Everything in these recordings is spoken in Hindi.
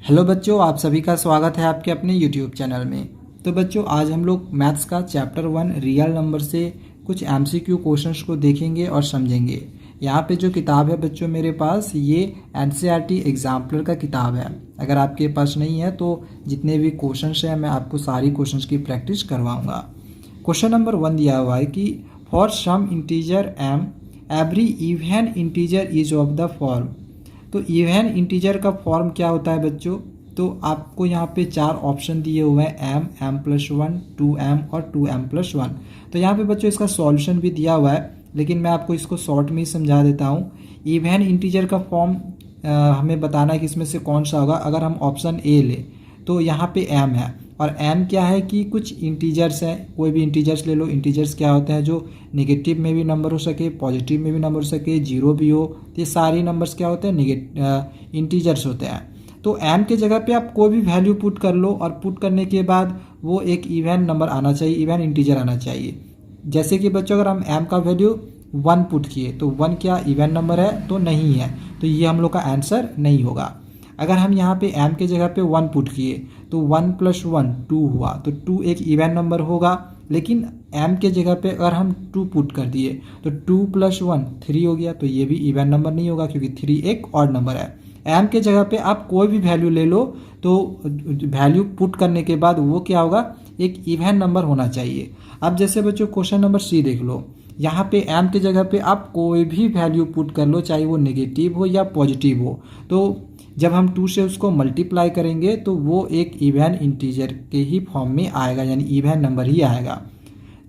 हेलो बच्चों, आप सभी का स्वागत है आपके अपने यूट्यूब चैनल में। तो बच्चों, आज हम लोग मैथ्स का चैप्टर 1 रियल नंबर से कुछ एमसीक्यू क्वेश्चंस को देखेंगे और समझेंगे। यहाँ पे जो किताब है बच्चों मेरे पास, ये एनसीईआरटी एग्जाम्पलर का किताब है। अगर आपके पास नहीं है तो जितने भी क्वेश्चंस हैं मैं आपको सारी क्वेश्चंस की प्रैक्टिस करवाऊँगा। क्वेश्चन नंबर 1 दिया हुआ है कि for some integer m every even integer is of the form. तो इवन इंटीजर का फॉर्म क्या होता है बच्चों? तो आपको यहाँ पे 4 ऑप्शन दिए हुए हैं, m+1, 2m और 2m+1। तो यहाँ पे बच्चों इसका सॉल्यूशन भी दिया हुआ है, लेकिन मैं आपको इसको शॉर्ट में ही समझा देता हूँ। इवन इंटीजर का फॉर्म हमें बताना है कि इसमें से कौन सा होगा। अगर हम ऑप्शन ए ले तो यहाँ पे m है, और m क्या है कि कुछ इंटीजर्स हैं, कोई भी इंटीजर्स ले लो। इंटीजर्स क्या होते हैं? जो नेगेटिव में भी नंबर हो सके, पॉजिटिव में भी नंबर हो सके, जीरो भी हो। तो ये सारे नंबर्स क्या होते हैं? इंटीजर्स होते हैं। तो m के जगह पे आप कोई भी वैल्यू पुट कर लो, और पुट करने के बाद वो एक इवन नंबर आना चाहिए, इवन इंटीजर आना चाहिए। जैसे कि बच्चों अगर हम m का वैल्यू 1 पुट किए तो 1 क्या इवन नंबर है? तो नहीं है, तो ये हम लोग का आंसर नहीं होगा। अगर हम यहाँ पे m के जगह पे 1 पुट किए तो 1 + 1 2 हुआ, तो 2 एक इवन नंबर होगा। लेकिन m के जगह पे अगर हम 2 पुट कर दिए तो 2 + 1 3 हो गया, तो ये भी इवन नंबर नहीं होगा क्योंकि 3 एक ऑड नंबर है। m के जगह पे आप कोई भी वैल्यू ले लो, तो वैल्यू पुट करने के बाद वो क्या होगा? एक इवन नंबर होना चाहिए। अब जैसे बच्चों क्वेश्चन नंबर सी देख लो, यहाँ पे m के जगह पे आप कोई भी वैल्यू पुट कर लो, चाहे वो नेगेटिव हो या पॉजिटिव हो। तो जब हम 2 से उसको मल्टीप्लाई करेंगे तो वो एक इवन इंटीजर के ही फॉर्म में आएगा, यानी इवन नंबर ही आएगा।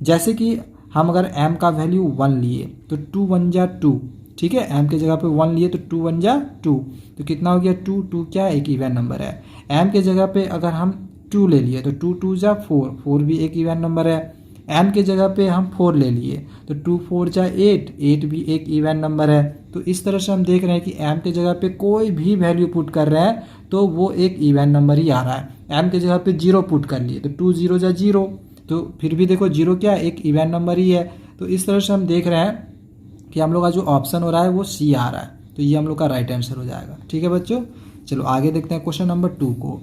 जैसे कि हम अगर m का वैल्यू 1 लिए तो 2 1 जा 2, ठीक है। m के जगह पे 1 लिए तो 2 1 जा 2, तो कितना हो गया? 2 2 क्या है? एक इवन नंबर है। m के जगह पे अगर हम 2 ले लिए तो 2 2 जा 4, 4 भी एक इवन नंबर है। m के जगह पे हम 4 ले लिए तो 2 4 जा 8, 8 भी एक इवन नंबर है। तो इस तरह से हम देख रहे हैं कि m के जगह पे कोई भी वैल्यू पुट कर रहे हैं तो वो एक इवन नंबर ही आ रहा है। m के जगह पे 0 पुट कर लिए तो 2 0 जा 0, तो फिर भी देखो 0 क्या एक इवन नंबर ही है। तो इस तरह से हम देख रहे हैं कि हम लोग का जो ऑप्शन हो रहा है वो सी आ रहा है, तो ये हम लोग का राइट आंसर हो जाएगा। ठीक है बच्चों, चलो आगे देखते हैं क्वेश्चन नंबर 2 को।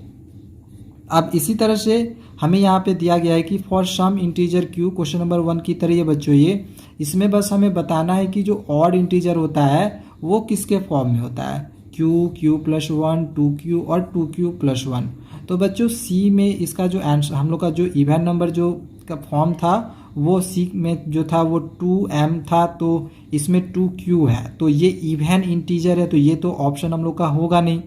अब इसी तरह से हमें यहाँ पे दिया गया है कि for some integer q, question number 1 की तरह ये बच्चों, ये इसमें बस हमें बताना है कि जो ऑड इंटीजर होता है वो किसके फॉर्म में होता है। क्यू, Q+1, 2Q और 2Q+1। तो बच्चों सी में इसका जो आंसर, हम लोग का जो इवन नंबर जो का फॉर्म था वो सी में जो था वो 2m था, तो इसमें 2Q है, तो ये इवन इंटीजर है, तो ये तो ऑप्शन हम लोग का होगा नहीं।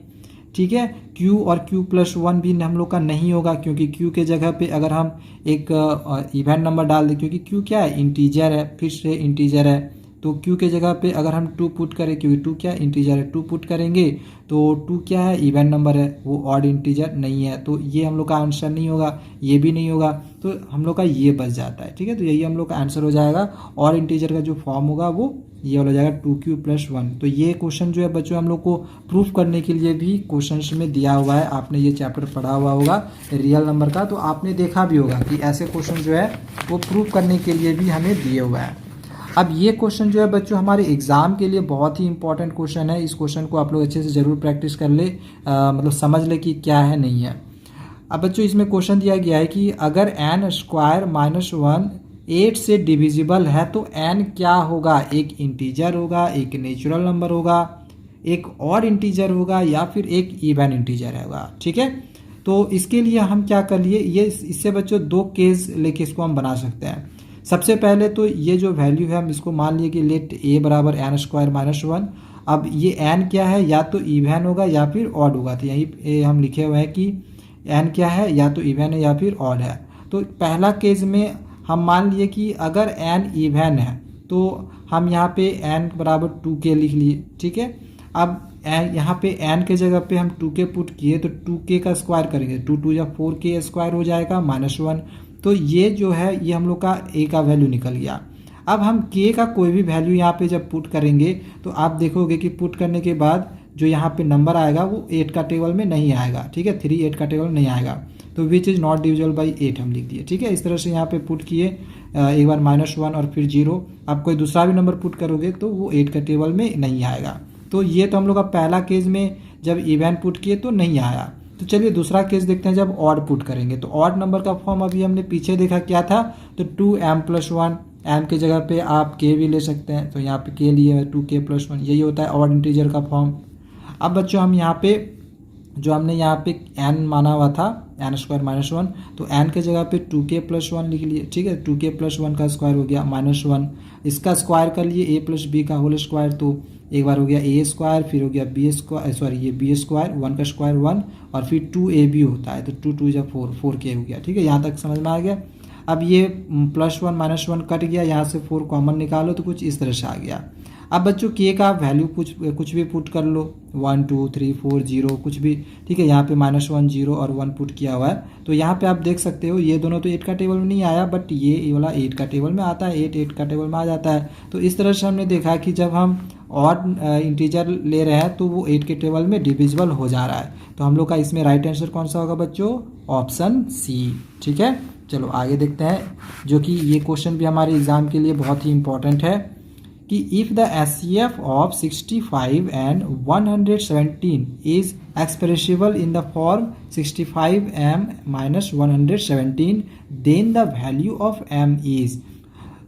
ठीक है, Q और Q+1 भी हम लोग का नहीं होगा, क्योंकि Q के जगह पे अगर हम एक इवन नंबर डाल दें, क्योंकि Q क्या है? इंटीजर है, फिर से इंटीजर है। तो Q के जगह पे अगर हम 2 पुट करें, क्योंकि 2 क्या है? इंटीजर है, 2 पुट करेंगे तो 2 क्या है? इवन नंबर है, वो ऑड इंटीजर नहीं है, तो ये हम लोग का आंसर नहीं होगा, ये भी नहीं होगा, तो हम लोग का ये बच जाता है। ठीक है, तो यही हम लोग का आंसर हो जाएगा। ऑड इंटीजर का जो फॉर्म होगा वो ये वाला जाएगा 2Q+1। तो ये क्वेश्चन जो है बच्चों हम लोग को प्रूफ करने के लिए भी क्वेश्चंस में दिया हुआ है। आपने ये चैप्टर पढ़ा हुआ होगा रियल नंबर का, तो आपने देखा भी होगा कि ऐसे क्वेश्चन जो है वो प्रूफ करने के लिए भी हमें दिए हुआ है। अब ये क्वेश्चन जो है बच्चों हमारे एग्जाम के लिए बहुत ही इंपॉर्टेंट क्वेश्चन है। इस क्वेश्चन को आप लोग अच्छे से ज़रूर प्रैक्टिस कर ले, मतलब समझ ले कि क्या है नहीं है। अब बच्चों इसमें क्वेश्चन दिया गया है कि अगर n² - 1 8 से डिविजिबल है तो n क्या होगा? एक इंटीजर होगा, एक नेचुरल नंबर होगा, एक ऑड इंटीजर होगा, या फिर एक इवन इंटीजर होगा। ठीक है, तो इसके लिए हम क्या कर लिए, ये इससे बच्चों 2 केस लेके इसको हम बना सकते हैं। सबसे पहले तो ये जो वैल्यू है हम इसको मान लिए कि लेट a बराबर n² - 1। अब ये n क्या है? या तो इवन होगा या फिर ऑड होगा, तो यही हम लिखे हुए हैं कि n क्या है? या तो इवन है या फिर ऑड है। तो पहला केस में हम मान लिए कि अगर n इवन है तो हम यहाँ पे n बराबर 2k लिख लिए। ठीक है, अब यहाँ पे n के जगह पे हम 2k पुट किए तो 2k का स्क्वायर करेंगे, 2 2 या 4k स्क्वायर हो जाएगा -1। तो ये जो है ये हम लोग का a का वैल्यू निकल गया। अब हम k का कोई भी वैल्यू यहाँ पे जब पुट करेंगे तो आप देखोगे कि पुट करने के बाद जो यहाँ पे नंबर आएगा वो 8 का टेबल में नहीं आएगा। ठीक है, 3 8 का टेबल में नहीं आएगा, तो which is not divisible by 8 हम लिख दिए। ठीक है, इस तरह से यहाँ पे पुट किए, एक बार -1 और फिर 0। आप कोई दूसरा भी नंबर पुट करोगे तो वो 8 का टेबल में नहीं आएगा। तो ये तो हम लोग का पहला केस में जब इवन पुट किए तो नहीं आया। तो चलिए दूसरा केस देखते हैं जब ऑड पुट करेंगे। तो ऑड नंबर का फॉर्म अभी हमने पीछे देखा क्या था, तो 2m+1, m के जगह पे आप k भी ले सकते हैं, तो यहाँ पे k लिए 2k+1, यही होता है ऑड इंटीजर का फॉर्म। अब बच्चों हम यहाँ पे जो हमने यहाँ पे n माना हुआ था n² - 1, तो n के जगह पे 2k+1 लिख लिए, ठीक है। 2k+1 का स्क्वायर हो गया -1, इसका स्क्वायर कर लिए a + b का होल स्क्वायर, तो एक बार हो गया a², फिर हो गया ये b², 1 का स्क्वायर 1, और फिर 2ab होता है, तो 2 2 = 4, 4k हो गया, ठीक है। यहाँ तक समझ में आ गया। अब ये +1 - 1 कट गया, यहाँ से 4 कॉमन निकालो तो कुछ इस तरह से आ गया। अब बच्चों के का वैल्यू कुछ भी पुट कर लो, 1 2 3 4 0 कुछ भी, ठीक है। यहाँ पे -1 0 और 1 पुट किया हुआ है, तो यहाँ पे आप देख सकते हो ये दोनों तो 8 का टेबल में नहीं आया, बट ये वाला 8 का टेबल में आता है, 8 का टेबल में आ जाता है। तो इस तरह से हमने देखा कि जब हम ऑड इंटीजर ले रहे हैं तो वो 8 के टेबल में डिविजिबल हो जा रहा है। तो हम लोग का इसमें राइट आंसर कौन सा होगा बच्चों, ऑप्शन सी, ठीक है। चलो आगे देखते हैं, जो कि ये क्वेश्चन भी हमारे एग्जाम के लिए बहुत ही इंपॉर्टेंट है कि if the HCF of 65 and 117 is expressible in the form 65m - 117, then the value of m is.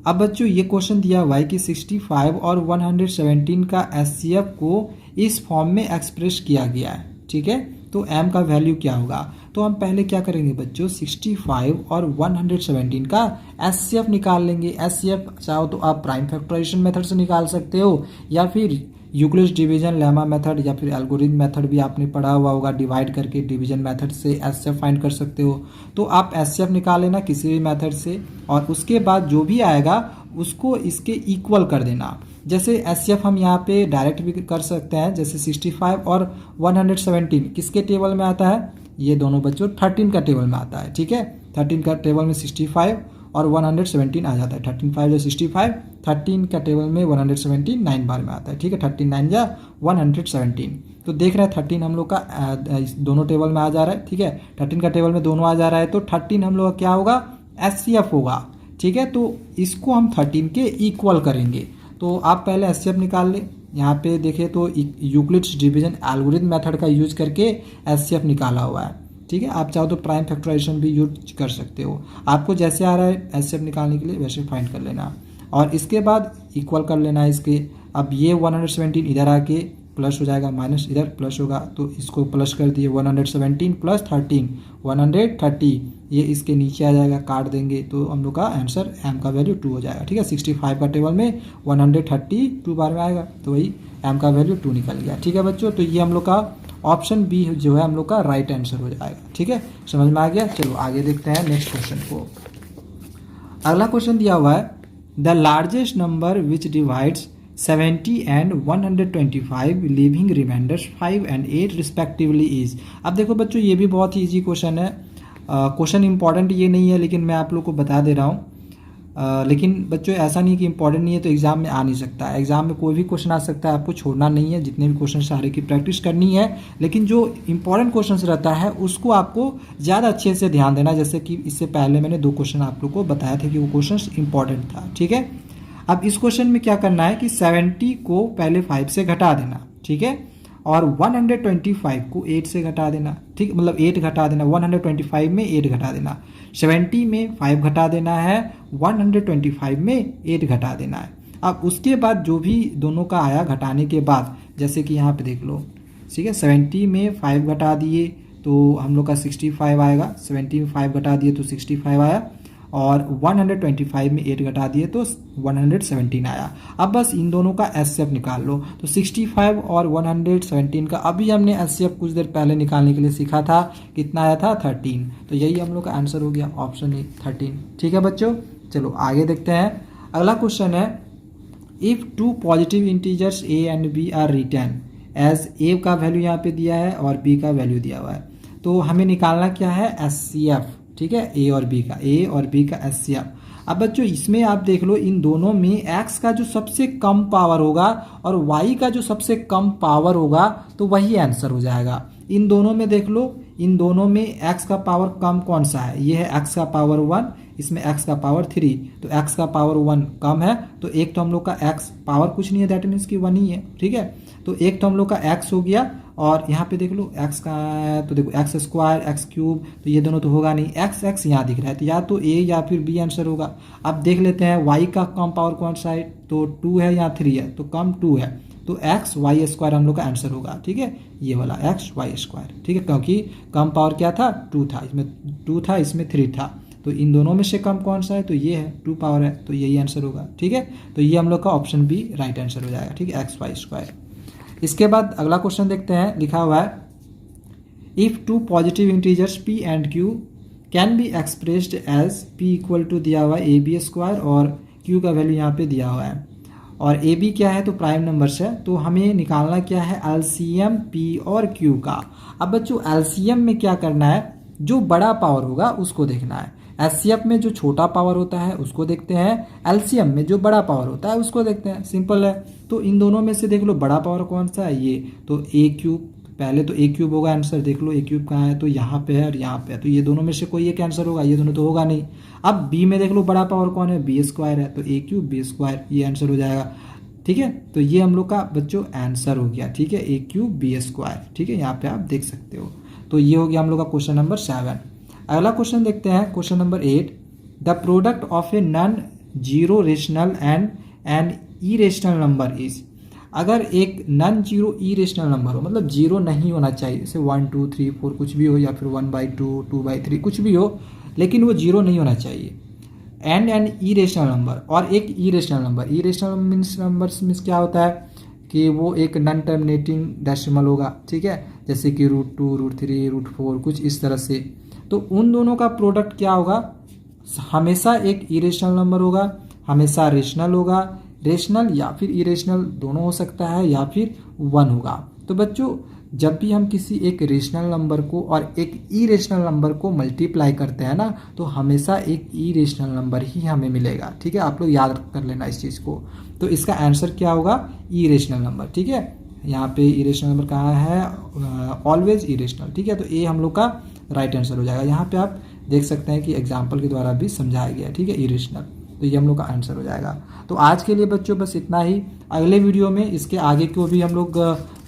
अब बच्चों ये क्वेश्चन दिया हुआ है कि 65 और 117 का HCF को इस फॉर्म में एक्सप्रेस किया गया है, ठीक है। तो m का वैल्यू क्या होगा, तो हम पहले क्या करेंगे बच्चों, 65 और 117 का HCF निकाल लेंगे। HCF चाहो तो आप प्राइम फैक्टराइजेशन मेथड से निकाल सकते हो, या फिर यूक्लिड्स डिवीजन लेमा मेथड, या फिर एल्गोरिथम मेथड भी आपने पढ़ा हुआ होगा, डिवाइड करके डिवीजन मेथड से HCF फाइंड कर सकते हो। तो आप HCF निकाल लेना किसी भी मेथड से, और उसके बाद जो भी आएगा उसको इसके इक्वल कर देना। जैसे HCF हम यहाँ पे डायरेक्ट भी कर सकते हैं, जैसे 65 और 117 किसके टेबल में आता है, ये दोनों बच्चों 13 का टेबल में आता है, ठीक है। 13 का टेबल में 65 और 117 आ जाता है, 13 5 या 65, 13 का टेबल में 117 9 बार में आता है, ठीक है। 13 9 या 117, तो देख रहे हैं 13 हम लोग का दोनों टेबल में आ जा रहा है, ठीक है। 13 का टेबल में दोनों आ जा रहा है, तो 13 हम लोग का क्या होगा, HCF होगा, ठीक है। तो इसको हम 13 के इक्वल करेंगे। तो आप पहले HCF निकाल लें। यहाँ पे देखें तो यूक्लिड्स डिवीजन एल्गोरिथम मेथड का यूज करके HCF निकाला हुआ है, ठीक है। आप चाहो तो प्राइम फैक्टराइजेशन भी यूज कर सकते हो, आपको जैसे आ रहा है HCF निकालने के लिए वैसे फाइंड कर लेना, और इसके बाद इक्वल कर लेना है इसके। अब ये 117 इधर आके प्लस हो जाएगा, माइनस इधर प्लस होगा, तो इसको प्लस कर दिए, 117 प्लस 13 130, ये इसके नीचे आ जाएगा, काट देंगे तो हम लोग का आंसर m का वैल्यू 2 हो जाएगा, ठीक है। 65 का टेबल में 132 बार में आएगा, तो वही m का वैल्यू 2 निकल गया, ठीक है बच्चों। तो ये हम लोग का ऑप्शन बी जो है हम लोग का राइट आंसर हो जाएगा, ठीक है। समझ में आ गया। चलो आगे देखते हैं नेक्स्ट क्वेश्चन को। अगला क्वेश्चन दिया हुआ है, the largest number which divides 70 and 125 leaving remainders 5 and 8 respectively is. अब देखो बच्चों ये भी बहुत ही ईजी क्वेश्चन है, क्वेश्चन इंपॉर्टेंट ये नहीं है, लेकिन मैं आप लोग को बता दे रहा हूँ। लेकिन बच्चों ऐसा नहीं कि इंपॉर्टेंट नहीं है तो एग्जाम में आ नहीं सकता है, एग्जाम में कोई भी क्वेश्चन आ सकता है, आपको छोड़ना नहीं है, जितने भी क्वेश्चन सारे की प्रैक्टिस करनी है। लेकिन जो इंपॉर्टेंट क्वेश्चन रहता है उसको आपको ज़्यादा अच्छे से ध्यान देना, जैसे कि इससे पहले मैंने 2 क्वेश्चन आप लोग को बताया था कि वो क्वेश्चन इंपॉर्टेंट था, ठीक है। अब इस क्वेश्चन में क्या करना है कि 70 को पहले 5 से घटा देना, ठीक है, और 125 को 8 से घटा देना, ठीक, मतलब 8 घटा देना, 125 में 8 घटा देना, 70 में 5 घटा देना है, 125 में 8 घटा देना है। अब उसके बाद जो भी दोनों का आया घटाने के बाद, जैसे कि यहाँ पे देख लो, ठीक है, 70 में 5 घटा दिए तो हम लोग का 65 आएगा, 70 में 5 घटा दिए तो 65 आया, और 125 में 8 घटा दिए तो 117 आया। अब बस इन दोनों का HCF निकाल लो। तो 65 और 117 का अभी हमने HCF कुछ देर पहले निकालने के लिए सीखा था, कितना आया था 13, तो यही हम लोग का आंसर हो गया, ऑप्शन ए 13, ठीक है बच्चों। चलो आगे देखते हैं। अगला क्वेश्चन है, if 2 positive integers a and b are written as a का वैल्यू यहाँ पे दिया है और b का वैल्यू दिया हुआ है, तो हमें निकालना क्या है, HCF, ठीक है, a और b का HCF। अब बच्चों इसमें आप देख लो, इन दोनों में x का जो सबसे कम पावर होगा और y का जो सबसे कम पावर होगा तो वही आंसर हो जाएगा। इन दोनों में देख लो, इन दोनों में x का पावर कम कौन सा है, ये है x का पावर 1, इसमें x का पावर 3, तो x का पावर 1 कम है, तो एक तो हम लोग का x पावर कुछ नहीं है, दैट मीन्स कि 1 ही है, ठीक है। तो एक तो हम लोग का x हो गया और यहाँ पे देख लो एक्स का है, तो देखो एक्स स्क्वायर एक्स क्यूब, तो ये दोनों तो होगा नहीं, एक्स एक्स यहाँ दिख रहा है, तो या तो ए या फिर बी आंसर होगा। अब देख लेते हैं वाई का कम पावर कौन सा है, तो 2 है या 3 है, तो कम 2 है, तो एक्स वाई स्क्वायर हम लोग का आंसर होगा। ठीक है, ये वाला एक्स वाई स्क्वायर। ठीक है, क्योंकि कम पावर क्या था, 2 था, इसमें 2 था, इसमें 3 था, तो इन दोनों में से कम कौन सा है, तो ये है, 2 पावर है, तो यही आंसर होगा। ठीक है, तो ये हम लोग का ऑप्शन बी राइट आंसर हो जाएगा। ठीक है, एक्स वाई स्क्वायर। इसके बाद अगला क्वेश्चन देखते हैं, लिखा हुआ है if two positive integers p and q can be expressed as p equal to दिया हुआ है ab स्क्वायर और q का वैल्यू यहाँ पे दिया हुआ है, और ab क्या है, तो प्राइम नंबर्स है, तो हमें निकालना क्या है, एलसीएम p और q का। अब बच्चों एलसीएम में क्या करना है, जो बड़ा पावर होगा उसको देखना है, एचसीएफ में जो छोटा पावर होता है उसको देखते हैं, एलसीएम में जो बड़ा पावर होता है उसको देखते हैं, सिंपल है। तो इन दोनों में से देख लो बड़ा पावर कौन सा है, ये, तो ए क्यूब, पहले तो ए क्यूब होगा आंसर, देख लो ए क्यूब कहाँ है, तो यहाँ पे है और यहाँ पे है, तो ये दोनों में से कोई एक आंसर होगा, ये दोनों तो होगा नहीं। अब बी में देख लो बड़ा पावर कौन है, बी स्क्वायर है, तो ए क्यूब बी स्क्वायर, ये आंसर हो जाएगा। ठीक है, तो ये हम लोग का बच्चों आंसर हो गया। ठीक है, ए क्यूब बी स्क्वायर। ठीक है, यहाँ पे आप देख सकते हो, तो ये हो गया हम लोग का क्वेश्चन नंबर 7। अगला क्वेश्चन देखते हैं, question number 8, the product of a non zero rational and an irrational number is. अगर एक नॉन जीरो इरेशनल नंबर हो, मतलब जीरो नहीं होना चाहिए, जैसे 1 2 3 4 कुछ भी हो, या फिर 1/2 2/3 कुछ भी हो, लेकिन वो जीरो नहीं होना चाहिए, एंड एन इरेशनल नंबर, और एक इरेशनल नंबर, इरेशनल मीन्स क्या होता है कि वो एक नॉन टर्मिनेटिंग डेसिमल होगा। ठीक है, जैसे कि √2 √3 √4 कुछ इस तरह से, तो उन दोनों का प्रोडक्ट क्या होगा, हमेशा एक इरेशनल नंबर होगा, हमेशा रेशनल होगा, रेशनल या फिर इरेशनल दोनों हो सकता है, या फिर 1 होगा। तो बच्चों जब भी हम किसी एक रेशनल नंबर को और एक इरेशनल नंबर को मल्टीप्लाई करते हैं ना, तो हमेशा एक इरेशनल नंबर ही हमें मिलेगा। ठीक है, आप लोग याद कर लेना इस चीज़ को। तो इसका आंसर क्या होगा, इरेशनल नंबर। ठीक है, यहाँ पे इरेशनल नंबर कहाँ है, ऑलवेज इरेशनल। ठीक है, तो ये हम लोग का राइट आंसर हो जाएगा। यहाँ पे आप देख सकते हैं कि एग्जाम्पल के द्वारा भी समझाया गया है। ठीक है, इरेशनल, तो ये हम लोग का आंसर हो जाएगा। तो आज के लिए बच्चों बस इतना ही। अगले वीडियो में इसके आगे को भी हम लोग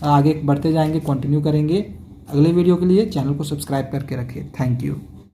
आगे बढ़ते जाएंगे, कंटिन्यू करेंगे। अगले वीडियो के लिए चैनल को सब्सक्राइब करके रखें। Thank you.